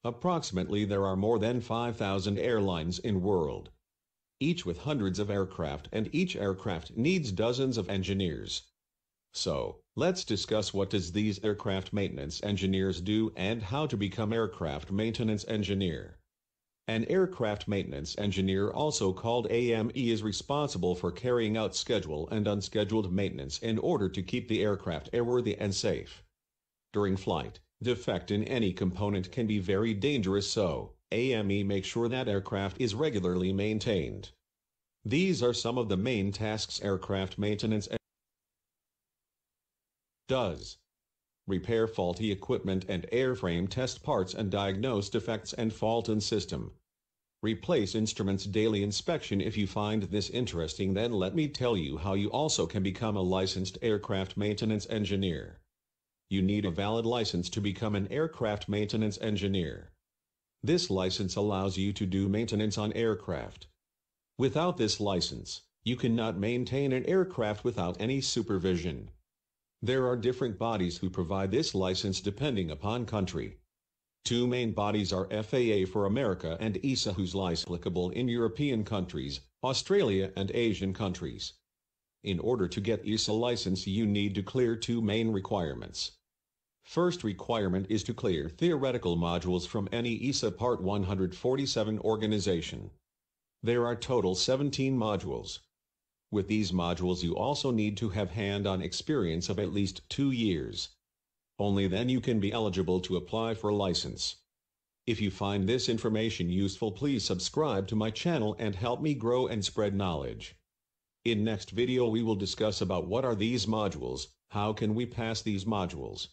Approximately there are more than 5,000 airlines in world, each with hundreds of aircraft, and each aircraft needs dozens of engineers. So, let's discuss what does these aircraft maintenance engineers do and how to become aircraft maintenance engineer. An aircraft maintenance engineer, also called AME, is responsible for carrying out scheduled and unscheduled maintenance in order to keep the aircraft airworthy and safe. During flight, defect in any component can be very dangerous, so AME makes sure that aircraft is regularly maintained. These are some of the main tasks aircraft maintenance does: repair faulty equipment and airframe, test parts and diagnose defects and fault in system. Replace instruments, daily inspection. If you find this interesting, then let me tell you how you also can become a licensed aircraft maintenance engineer. You need a valid license to become an aircraft maintenance engineer. This license allows you to do maintenance on aircraft. Without this license, you cannot maintain an aircraft without any supervision. There are different bodies who provide this license depending upon country. Two main bodies are FAA for America and EASA, whose license is applicable in European countries, Australia and Asian countries. In order to get EASA license, you need to clear two main requirements. First requirement is to clear theoretical modules from any EASA Part 147 organization. There are total 17 modules. With these modules you also need to have hand-on experience of at least 2 years. Only then you can be eligible to apply for a license. If you find this information useful, please subscribe to my channel and help me grow and spread knowledge. In next video we will discuss about what are these modules, how can we pass these modules,